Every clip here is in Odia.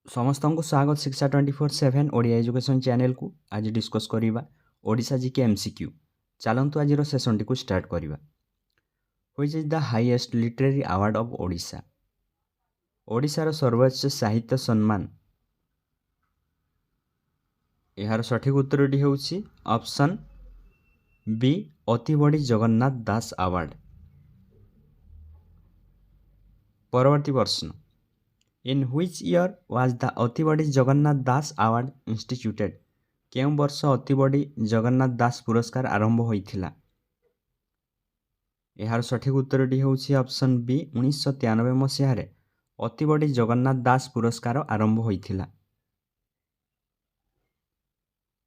समस्त को स्वागत शिक्षा 24/7 ओडिया एजुकेशन चैनल को आज डिस्कस करिबा ओडिशा जीके एमसीक्यू। चलतु आज सेशन टी स्टार्ट करिबा। Which is the highest literary award of Odisha? ओडिशार सर्वोच्च साहित्य सम्मान यार सठिक उत्तरटी होउछि option B Atibadi Jagannath Das award. परवर्ती प्रश्न, in which year was the Atibadi Jagannath Das award instituted? केउं वर्ष अतिबड़ी जगन्नाथ दास पुरस्कार आरंभ होइथिला? यार सठिक उत्तरटी होउछि ऑप्शन बी 1993 मसीह रे अतिबड़ी जगन्नाथ दास पुरस्कार आरंभ होइथिला।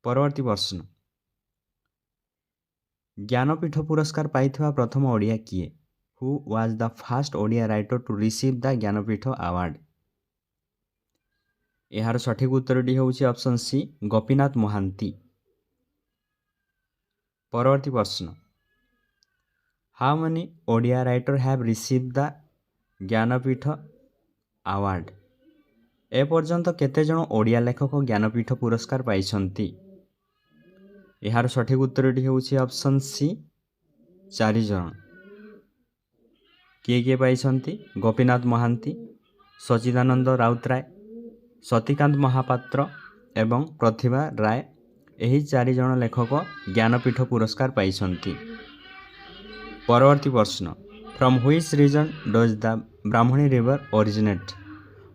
परवर्ती प्रश्न, ज्ञानपीठ पुरस्कार पाइथिबा प्रथम ओडिया किए? Who was the first Odia writer to receive the Jnanpith award? यार सठिक उत्तरटी होउछि ऑप्शन सी गोपीनाथ महांती। परवर्ती प्रश्न, how many Odia writer have receive the Jnanpith award? ए पर्यंत केते जण ओडिया लेखक ज्ञानपीठ पुरस्कार पाइछंती? यार सठिक उत्तरटी होउछि ऑप्शन सी 4 जण। किए किए पाइछंती? गोपीनाथ महांती, सचिदानंद राउतराय, सतीकांत महापात्र एवं प्रतिभा राय। एही 4 जण लेखक ज्ञानपीठ पुरस्कार पाइछंती। परवर्ती प्रश्न, from which region does the Brahmani river originate?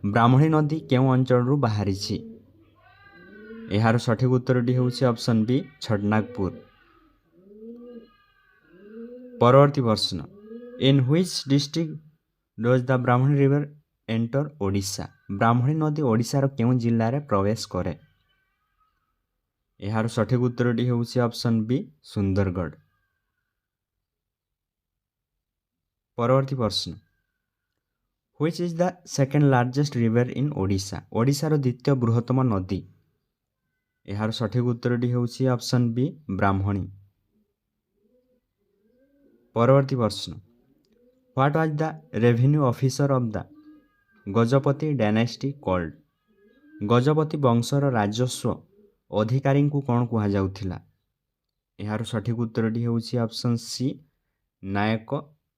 Brahmani नदी केउं अंचलरू बाहरिछि? यार सठिक उत्तरटी होउछि ऑप्शन बी छटनागपुर। परवर्ती प्रश्न, in which district does the Brahmani river enter Odisha? Brahmani नदी ओडिशार केउं जिल्ला रे प्रवेश करे? यार सठिक उत्तरटी होउछि ऑप्शन बी सुंदरगढ़। परवर्ती प्रश्न, which is the second largest river in Odisha? ओडिशार द्वितीय बृहत्तम नदी? यार सठिक उत्तरटी होउछि ऑप्शन बी ब्राह्मणी। परवर्ती प्रश्न, what was the revenue officer of the Gajapati dynasty called? Gajapati वंशर राजस्व अधिकारी को कौन कहा जाउथिला? यार सठिक उत्तरटी होउछि ऑप्शन सी नायक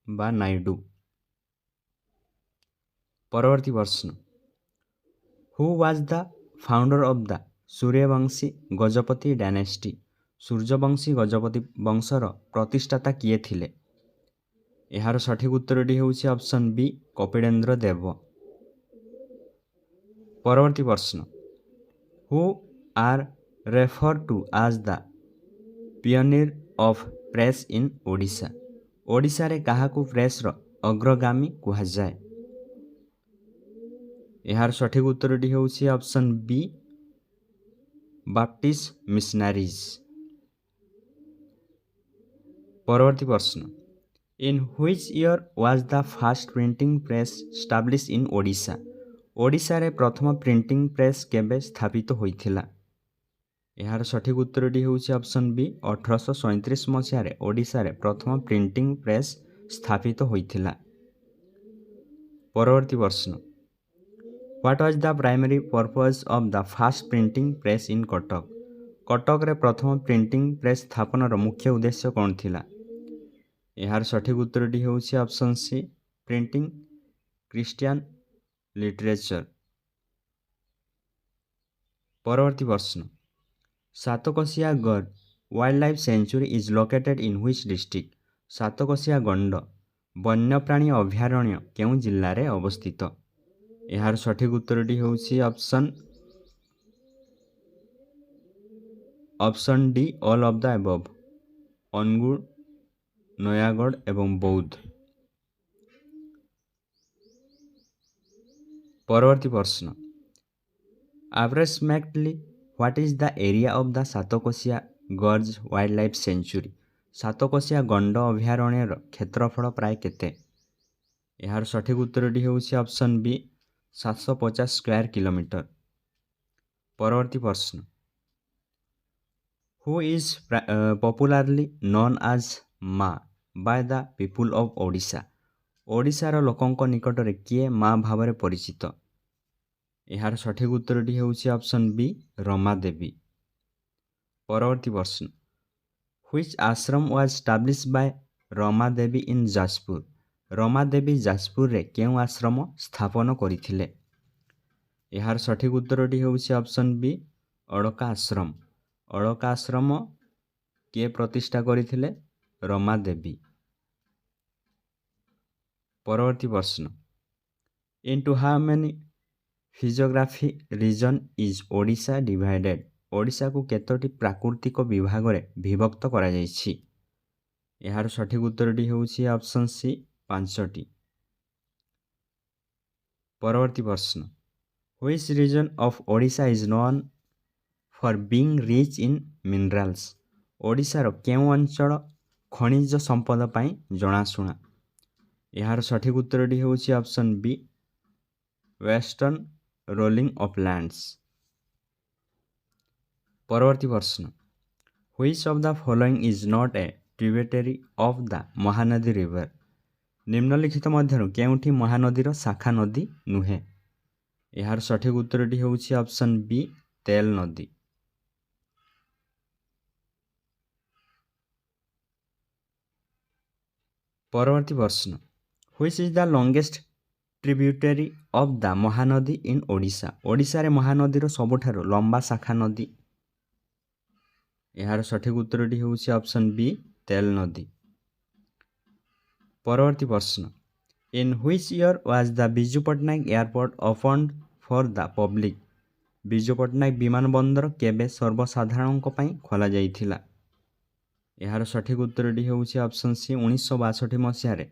बा नायडू। परवर्ती प्रश्न, who was the founder of the Suryavanshi Gajapati dynasty? Suryavanshi Gajapati वंशर प्रतिष्ठाता किए थिले? यार सठिक उत्तरटी होउछि ऑप्शन बी कपिलेन्द्र देव। परवर्ती प्रश्न, who are refer to as the pioneer of press in Odisha? Odisha रे काहाकू प्रेस रो अग्रगामी कुहा जाय? यार सठिक उत्तरटी होउछि ऑप्शन बी बाप्टिस्ट मिशनरीज। परवर्ती प्रश्न, in which year was the first printing press establish in Odisha? Odisha रे प्रथम प्रिंटिंग प्रेस केबे स्थापित होइथिला? यार सठिक उत्तरटी होउछि ऑप्शन बी 1837 मसीह रे ओडिशा रे प्रथम प्रिंटिंग प्रेस स्थापित होइथिला। परवर्ती प्रश्न, what was the primary purpose of the first printing press in Cuttack? Cuttack रे प्रथम प्रिंटिंग प्रेस स्थापनार मुख्य उद्देश्य कौन थिला? यार सठिक उत्तरटी होउछि option C printing Christian literature. परवर्ती प्रश्न, सातकोशिया गढ़ wild life sanctuary is located in which district? Satkosia गंड वन्यप्राणी अभयारण्य केउं जिल्ला रे अवस्थित? यार सठिक उत्तरटी होउछि option D all of the above, Angul, Nayagarh एवं बौद्ध। परवर्ती प्रश्न, approximately what is the area of the Satkosia gorge wild life sanctuary? Satkosia गंड अभयारण्यर क्षेत्रफल प्राय केते? यार सठिक उत्तरटी होउछि ऑप्शन बी 750 स्क्वायर किलोमीटर। परवर्ती प्रश्न, who is popularly known as Maa by the people of Odisha? ओडिशार लोकंक निकटरे किए माँ भाव परिचित? ଏହାର ସଠିକ୍ ଉତ୍ତରଟି ହେଉଛି ଅପସନ୍ ବି ରମାଦେବୀ। ପରବର୍ତ୍ତୀ ପ୍ରଶ୍ନ, which ashram was establish by Ramadevi in Jajpur? Ramadevi ଯାଜପୁରରେ କେଉଁ ଆଶ୍ରମ ସ୍ଥାପନ କରିଥିଲେ? ଏହାର ସଠିକ୍ ଉତ୍ତରଟି ହେଉଛି ଅପସନ୍ ବି ଅଳକା ଆଶ୍ରମ। ଅଳକା ଆଶ୍ରମ କିଏ ପ୍ରତିଷ୍ଠା କରିଥିଲେ? ରମାଦେବୀ। ପରବର୍ତ୍ତୀ ପ୍ରଶ୍ନ, into how many physiography region is Odisha divided? ଓଡ଼ିଶାକୁ କେତୋଟି ପ୍ରାକୃତିକ ବିଭାଗରେ ବିଭକ୍ତ କରାଯାଇଛି? ଏହାର ସଠିକ୍ ଉତ୍ତରଟି ହେଉଛି ଅପସନ୍ ସି 5ଟି। ପରବର୍ତ୍ତୀ ପ୍ରଶ୍ନ, which region of Odisha is known for being rich in minerals? ଓଡ଼ିଶାର କେଉଁ ଅଞ୍ଚଳ ଖଣିଜ ସମ୍ପଦ ପାଇଁ ଜଣାଶୁଣା? ଏହାର ସଠିକ୍ ଉତ୍ତରଟି ହେଉଛି ଅପସନ୍ ବି ୱେଷ୍ଟର୍ଣ୍ଣ ରୋଲିଂ ଅପଲ୍ୟାଣ୍ଡସ୍। ପରବର୍ତ୍ତୀ ପ୍ରଶ୍ନ, which of the following is not a tributary of the Mahanadi river? ନିମ୍ନଲିଖିତ ମଧ୍ୟରୁ କେଉଁଠି ମହାନଦୀର ଶାଖା ନଦୀ ନୁହେଁ? ଏହାର ସଠିକ୍ ଉତ୍ତରଟି ହେଉଛି ଅପସନ୍ ବି ତେଲ ନଦୀ। ପରବର୍ତ୍ତୀ ପ୍ରଶ୍ନ, which is the longest tributary of the Mahanadi in Odisha? ଓଡ଼ିଶାରେ ମହାନଦୀର ସବୁଠାରୁ ଲମ୍ବା ଶାଖା ନଦୀ? ଏହାର ସଠିକ୍ ଉତ୍ତରଟି ହେଉଛି ଅପସନ୍ ବି ତେଲ ନଦୀ। ପରବର୍ତ୍ତୀ ପ୍ରଶ୍ନ, in which year was the Biju Patnaik airport opened for the public? Biju Patnaik ବିମାନ ବନ୍ଦର କେବେ ସର୍ବସାଧାରଣଙ୍କ ପାଇଁ ଖୋଲାଯାଇଥିଲା? ଏହାର ସଠିକ୍ ଉତ୍ତରଟି ହେଉଛି ଅପସନ୍ ସି 1962 ମସିହାରେ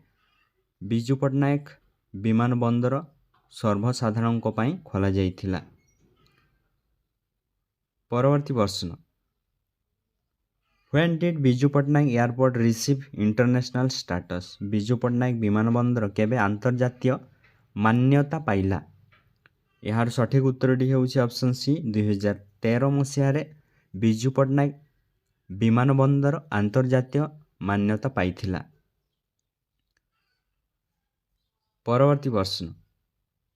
ବିଜୁ ପଟ୍ଟନାୟକ ବିମାନ ବନ୍ଦର ସର୍ବସାଧାରଣଙ୍କ ପାଇଁ ଖୋଲାଯାଇଥିଲା। ପରବର୍ତ୍ତୀ ପ୍ରଶ୍ନ, when did Biju Patnaik airport receive international status? Biju Patnaik ବିମାନ ବନ୍ଦର କେବେ ଆନ୍ତର୍ଜାତୀୟ ମାନ୍ୟତା ପାଇଲା? ଏହାର ସଠିକ୍ ଉତ୍ତରଟି ହେଉଛି ଅପସନ୍ ସି 2013 ମସିହାରେ ବିଜୁ ପଟ୍ଟନାୟକ ବିମାନ ବନ୍ଦର ଆନ୍ତର୍ଜାତୀୟ ମାନ୍ୟତା ପାଇଥିଲା। ପରବର୍ତ୍ତୀ ପ୍ରଶ୍ନ,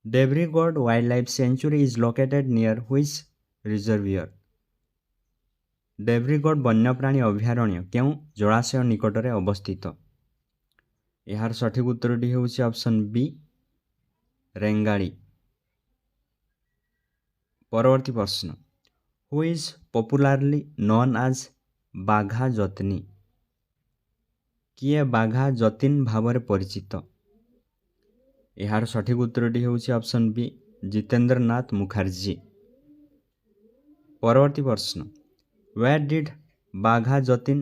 Debrigarh wild life sanctuary is located near which reservoir? Debrigarh ବନ୍ୟପ୍ରାଣୀ ଅଭୟାରଣ୍ୟ କେଉଁ ଜଳାଶୟ ନିକଟରେ ଅବସ୍ଥିତ? ଏହାର ସଠିକ୍ ଉତ୍ତରଟି ହେଉଛି ଅପସନ୍ ବି ରେଙ୍ଗାଳି। ପରବର୍ତ୍ତୀ ପ୍ରଶ୍ନ, who is popularly known as Bagha Jatin? କିଏ ବାଘା ଯତୀନ ଭାବରେ ପରିଚିତ? ଏହାର ସଠିକ୍ ଉତ୍ତରଟି ହେଉଛି ଅପସନ୍ ବି ଜିତେନ୍ଦ୍ରନାଥ ମୁଖାର୍ଜୀ। ପରବର୍ତ୍ତୀ ପ୍ରଶ୍ନ, where did Bagha Jatin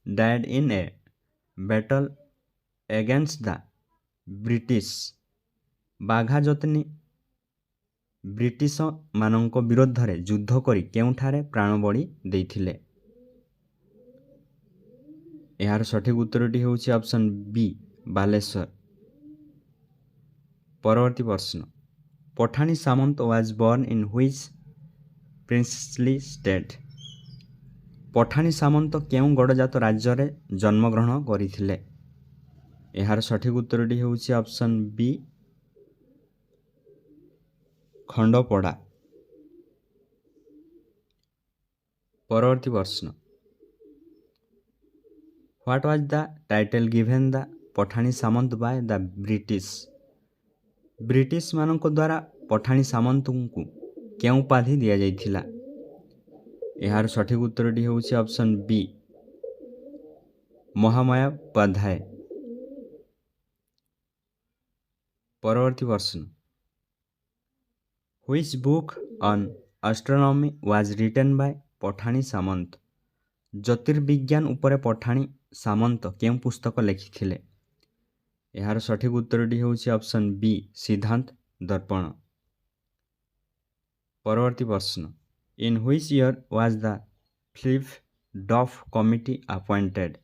died in a battle against the British? Bagha Jatin British ମାନଙ୍କ ବିରୋଧରେ ଯୁଦ୍ଧ କରି କେଉଁଠାରେ ପ୍ରାଣବଳି ଦେଇଥିଲେ? ଏହାର ସଠିକ୍ ଉତ୍ତରଟି ହେଉଛି ଅପସନ୍ ବି ବାଲେଶ୍ୱର। ପରବର୍ତ୍ତୀ ପ୍ରଶ୍ନ, Pathani Samanta was born in which princely state? Pathani Samanta କେଉଁ ଗଡ଼ଜାତ ରାଜ୍ୟରେ ଜନ୍ମଗ୍ରହଣ କରିଥିଲେ? ଏହାର ସଠିକ୍ ଉତ୍ତରଟି ହେଉଛି ଅପସନ୍ ବି ଖଣ୍ଡପଡ଼ା। ପରବର୍ତ୍ତୀ ପ୍ରଶ୍ନ, what was the title given to Pathani Samanta by the British? ବ୍ରିଟିଶ ମାନଙ୍କ ଦ୍ୱାରା ପଠାଣି ସାମନ୍ତଙ୍କୁ କେଉଁ ଉପାଧି ଦିଆଯାଇଥିଲା? ଏହାର ସଠିକ୍ ଉତ୍ତରଟି ହେଉଛି ଅପସନ୍ ବି ମହାମୟୋପାଧ୍ୟାୟ। ପରବର୍ତ୍ତୀ ପ୍ରଶ୍ନ, which book on astronomy was written by Pathani Samanta? ଜ୍ୟୋତିର୍ବିଜ୍ଞାନ ଉପରେ ପଠାଣି ସାମନ୍ତ କେଉଁ ପୁସ୍ତକ ଲେଖିଥିଲେ? ଏହାର ସଠିକ୍ ଉତ୍ତରଟି ହେଉଛି ଅପସନ୍ ବି ସିଦ୍ଧାନ୍ତ ଦର୍ପଣ। ପରବର୍ତ୍ତୀ ପ୍ରଶ୍ନ, in which year was the Philip Duff committee appointed?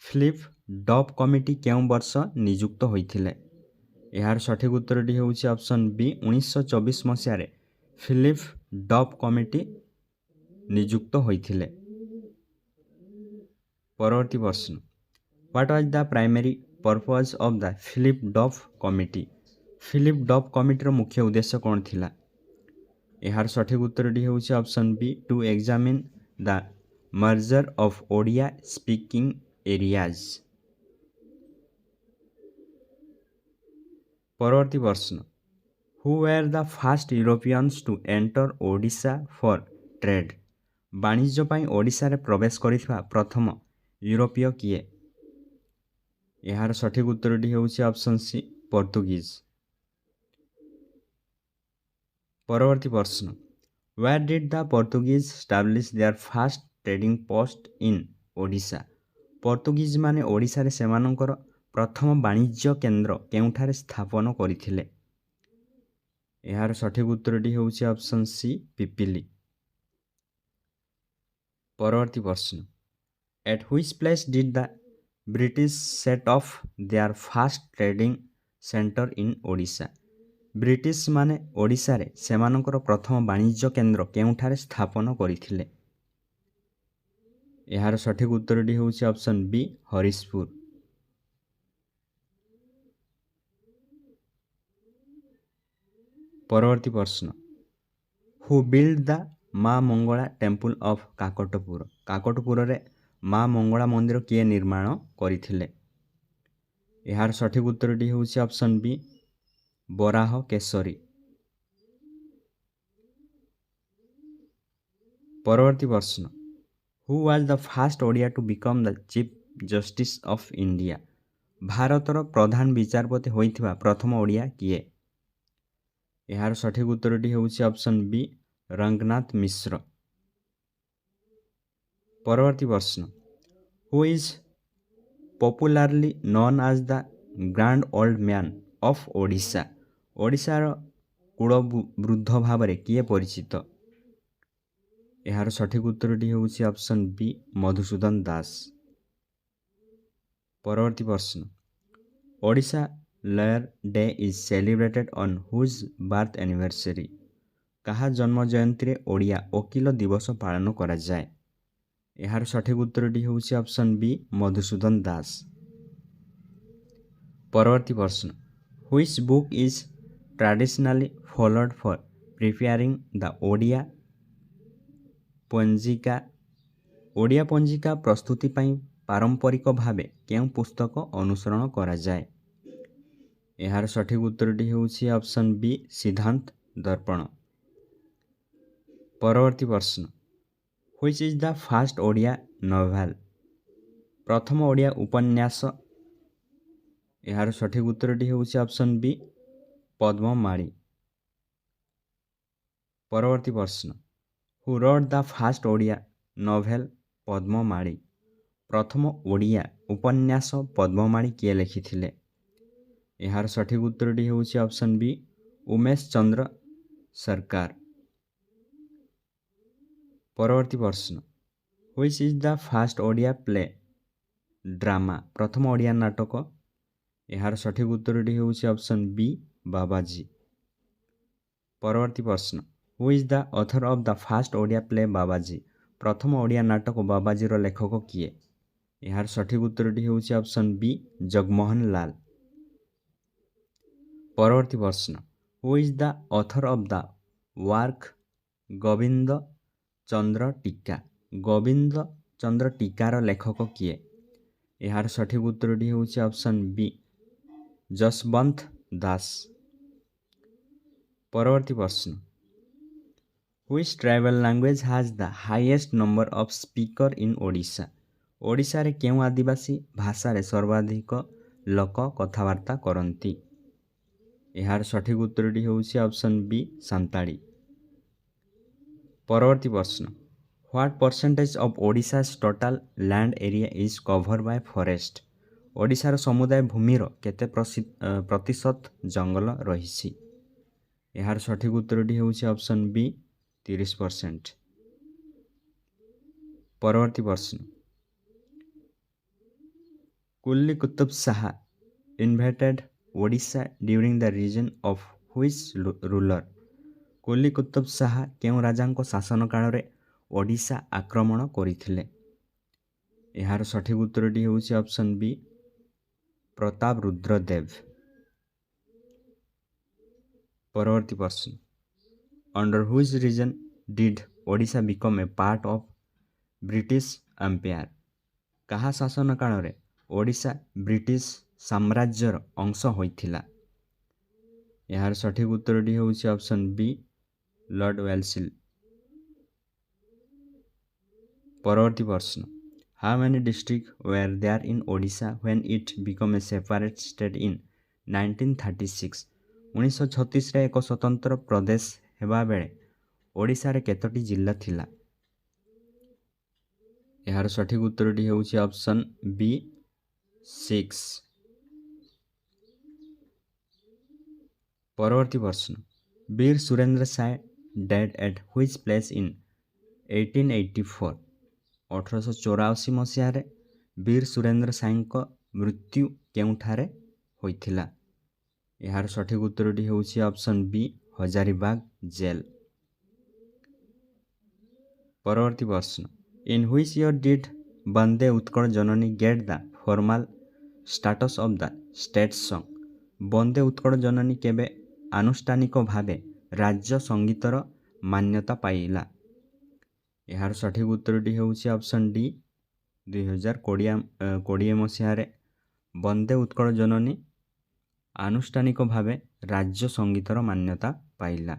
Philip Duff committee କେଉଁ ବର୍ଷ ନିଯୁକ୍ତ ହୋଇଥିଲେ? ଏହାର ସଠିକ୍ ଉତ୍ତରଟି ହେଉଛି ଅପସନ୍ ବି 1924 ମସିହାରେ ଫିଲିପ୍ ଡଫ୍ କମିଟି ନିଯୁକ୍ତ ହୋଇଥିଲେ। ପରବର୍ତ୍ତୀ ପ୍ରଶ୍ନ, what was the primary purpose of the Philip Duff committee? Philip Duff କମିଟିର ମୁଖ୍ୟ ଉଦ୍ଦେଶ୍ୟ କ'ଣ ଥିଲା? ଏହାର ସଠିକ୍ ଉତ୍ତରଟି ହେଉଛି option B to examine the merger of Odia speaking areas. ପରବର୍ତ୍ତୀ ପ୍ରଶ୍ନ, who were the first Europeans to enter Odisha for trade? ବାଣିଜ୍ୟ ପାଇଁ ଓଡ଼ିଶାରେ ପ୍ରବେଶ କରିଥିବା ପ୍ରଥମ ୟୁରୋପୀୟ କିଏ? ଏହାର ସଠିକ୍ ଉତ୍ତରଟି ହେଉଛି ଅପସନ୍ ସି ପର୍ତ୍ତୁଗୀଜ। ପରବର୍ତ୍ତୀ ପ୍ରଶ୍ନ, where did the Portuguese establish their first trading post in Odisha? Portuguese ମାନେ ଓଡ଼ିଶାରେ ସେମାନଙ୍କର ପ୍ରଥମ ବାଣିଜ୍ୟ କେନ୍ଦ୍ର କେଉଁଠାରେ ସ୍ଥାପନ କରିଥିଲେ? ଏହାର ସଠିକ୍ ଉତ୍ତରଟି ହେଉଛି ଅପସନ୍ ସି ପିପିଲି। ପରବର୍ତ୍ତୀ ପ୍ରଶ୍ନ, at which place did the British set off their first trading center in Odisha? British ମାନେ ଓଡ଼ିଶାରେ ସେମାନଙ୍କର ପ୍ରଥମ ବାଣିଜ୍ୟ କେନ୍ଦ୍ର କେଉଁଠାରେ ସ୍ଥାପନ କରିଥିଲେ? ଏହାର ସଠିକ୍ ଉତ୍ତରଟି ହେଉଛି ଅପସନ୍ ବି ହରିଶପୁର। ପରବର୍ତ୍ତୀ ପ୍ରଶ୍ନ, ହୁ ବିଲ୍ଡ ଦ ମା ମଙ୍ଗଳା ଟେମ୍ପଲ ଅଫ୍ କାକଟପୁର? କାକଟପୁରରେ ମା ମଙ୍ଗଳା ମନ୍ଦିର କିଏ ନିର୍ମାଣ କରିଥିଲେ? ଏହାର ସଠିକ୍ ଉତ୍ତରଟି ହେଉଛି ଅପସନ୍ ବି ବରାହ କେଶରୀ। ପରବର୍ତ୍ତୀ ପ୍ରଶ୍ନ, who was the first Odia to become the chief justice of India? ଭାରତର ପ୍ରଧାନ ବିଚାରପତି ହୋଇଥିବା ପ୍ରଥମ ଓଡ଼ିଆ କିଏ? ଏହାର ସଠିକ୍ ଉତ୍ତରଟି ହେଉଛି ଅପସନ୍ ବି ରଙ୍ଗନାଥ ମିଶ୍ର। ପରବର୍ତ୍ତୀ ପ୍ରଶ୍ନ, who is popularly known as the grand old man of Odisha? ଓଡ଼ିଶାର କୁଳବୃଦ୍ଧ ଭାବରେ କିଏ ପରିଚିତ? ଏହାର ସଠିକ୍ ଉତ୍ତରଟି ହେଉଛି ଅପସନ୍ ବି ମଧୁସୂଦନ ଦାସ। ପରବର୍ତ୍ତୀ ପ୍ରଶ୍ନ, Odisha lawyer day is celebrated on whose birth anniversary? କାହା ଜନ୍ମ ଜୟନ୍ତୀରେ ଓଡ଼ିଆ ଓକିଲ ଦିବସ ପାଳନ କରାଯାଏ? ଏହାର ସଠିକ୍ ଉତ୍ତରଟି ହେଉଛି ଅପସନ୍ ବି ମଧୁସୂଦନ ଦାସ। ପରବର୍ତ୍ତୀ ପ୍ରଶ୍ନ, which book is traditionally followed for preparing the Odia panjika? Odia ପଞ୍ଜିକା ପ୍ରସ୍ତୁତି ପାଇଁ ପାରମ୍ପରିକ ଭାବେ କେଉଁ ପୁସ୍ତକ ଅନୁସରଣ କରାଯାଏ? ଏହାର ସଠିକ୍ ଉତ୍ତରଟି ହେଉଛି ଅପସନ୍ ବି ସିଦ୍ଧାନ୍ତ ଦର୍ପଣ। ପରବର୍ତ୍ତୀ ପ୍ରଶ୍ନ, which is the first Odia novel? ପ୍ରଥମ ଓଡ଼ିଆ ଉପନ୍ୟାସ? ଏହାର ସଠିକ୍ ଉତ୍ତରଟି ହେଉଛି ଅପସନ୍ ବି ପଦ୍ମମାଳୀ। ପରବର୍ତ୍ତୀ ପ୍ରଶ୍ନ, who wrote the first Odia novel Padmamali? ପ୍ରଥମ ଓଡ଼ିଆ ଉପନ୍ୟାସ ପଦ୍ମମାଳୀ କିଏ ଲେଖିଥିଲେ? ଏହାର ସଠିକ୍ ଉତ୍ତରଟି ହେଉଛି ଅପସନ୍ ବି ଉମେଶ ଚନ୍ଦ୍ର ସରକାର। ପରବର୍ତ୍ତୀ ପ୍ରଶ୍ନ, which is the first Odia play drama? ପ୍ରଥମ ଓଡ଼ିଆ ନାଟକ? ଏହାର ସଠିକ୍ ଉତ୍ତରଟି ହେଉଛି ଅପସନ୍ ବି ବାବାଜୀ। ପରବର୍ତ୍ତୀ ପ୍ରଶ୍ନ, who is the author of the first Odia play Babaji? ପ୍ରଥମ ଓଡ଼ିଆ ନାଟକ ବାବାଜୀର ଲେଖକ କିଏ? ଏହାର ସଠିକ୍ ଉତ୍ତରଟି ହେଉଛି ଅପସନ୍ ବି ଜଗମୋହନ ଲାଲ। ପରବର୍ତ୍ତୀ ପ୍ରଶ୍ନ, who is the author of the work Gobinda Chandra Tika? Gobinda ଚନ୍ଦ୍ର ଟିକାର ଲେଖକ କିଏ? ଏହାର ସଠିକ୍ ଉତ୍ତରଟି ହେଉଛି ଅପସନ୍ ବି ଯଶବନ୍ତ ଦାସ। ପରବର୍ତ୍ତୀ ପ୍ରଶ୍ନ, which tribal language has the highest number of speaker in Odisha? ଓଡ଼ିଶାରେ କେଉଁ ଆଦିବାସୀ ଭାଷାରେ ସର୍ବାଧିକ ଲୋକ କଥାବାର୍ତ୍ତା କରନ୍ତି? ଏହାର ସଠିକ୍ ଉତ୍ତରଟି ହେଉଛି ଅପସନ୍ ବି ସାନ୍ତାଳୀ। ପରବର୍ତ୍ତୀ ପ୍ରଶ୍ନ, what percentage of Odisha's total land area is covered by forest? ଓଡ଼ିଶାର ସମୁଦାୟ ଭୂମିର କେତେ ପ୍ରତିଶତ ଜଙ୍ଗଲ ରହିଛି? ଏହାର ସଠିକ୍ ଉତ୍ତରଟି ହେଉଛି ଅପସନ୍ ବି 30%। ପରବର୍ତ୍ତୀ ପ୍ରଶ୍ନ, Quli Qutb Shah invaded Odisha during the reign of which ruler? Quli Qutb Shah କେଉଁ ରାଜାଙ୍କ ଶାସନ କାଳରେ ଓଡ଼ିଶା ଆକ୍ରମଣ କରିଥିଲେ? ଏହାର ସଠିକ୍ ଉତ୍ତରଟି ହେଉଛି ଅପସନ୍ ବି ପ୍ରତାପ ରୁଦ୍ର ଦେବ। ପରବର୍ତ୍ତୀ ପ୍ରଶ୍ନ, Under which region did Odisha become a part of British Empire? କାହା ଶାସନ କାଳରେ ଓଡ଼ିଶା ବ୍ରିଟିଶ ସାମ୍ରାଜ୍ୟର ଅଂଶ ହୋଇଥିଲା? ଏହାର ସଠିକ ଉତ୍ତରଟି ହେଉଛି ଅପସନ୍ ବି, ଲର୍ଡ ୱେଲସିଲ୍। ପରବର୍ତ୍ତୀ ପ୍ରଶ୍ନ, how many districts were there in Odisha when it became a separate state in 1936? 1936ରେ ଏକ ସ୍ୱତନ୍ତ୍ର ପ୍ରଦେଶ ହେବା ବେଳେ ଓଡ଼ିଶାରେ କେତୋଟି ଜିଲ୍ଲା ଥିଲା? ଏହାର ସଠିକ ଉତ୍ତରଟି ହେଉଛି ଅପସନ୍ ବି, 6। ପରବର୍ତ୍ତୀ ପ୍ରଶ୍ନ, Veer Surendra Sai died at which place in 1884? 1884 ମସିହାରେ ବୀର ସୁରେନ୍ଦ୍ର ସାଏଙ୍କ ମୃତ୍ୟୁ କେଉଁଠାରେ ହୋଇଥିଲା? ଏହାର ସଠିକ ଉତ୍ତରଟି ହେଉଛି ଅପସନ୍ ବି, ହଜାରିବାଗ ଜେଲ୍। ପରବର୍ତ୍ତୀ ପ୍ରଶ୍ନ, in which year did Bande Utkala Janani get the formal status of the state song? Bande Utkala Janani କେବେ ଆନୁଷ୍ଠାନିକ ଭାବେ ରାଜ୍ୟ ସଙ୍ଗୀତର ମାନ୍ୟତା ପାଇଲା? ଏହାର ସଠିକ ଉତ୍ତରଟି ହେଉଛି ଅପସନ୍ ଡି, 2020 ମସିହାରେ ବନ୍ଦେ ଉତ୍କଳ ଜନନୀ ଆନୁଷ୍ଠାନିକ ଭାବେ ରାଜ୍ୟ ସଙ୍ଗୀତର ମାନ୍ୟତା ପାଇଲା।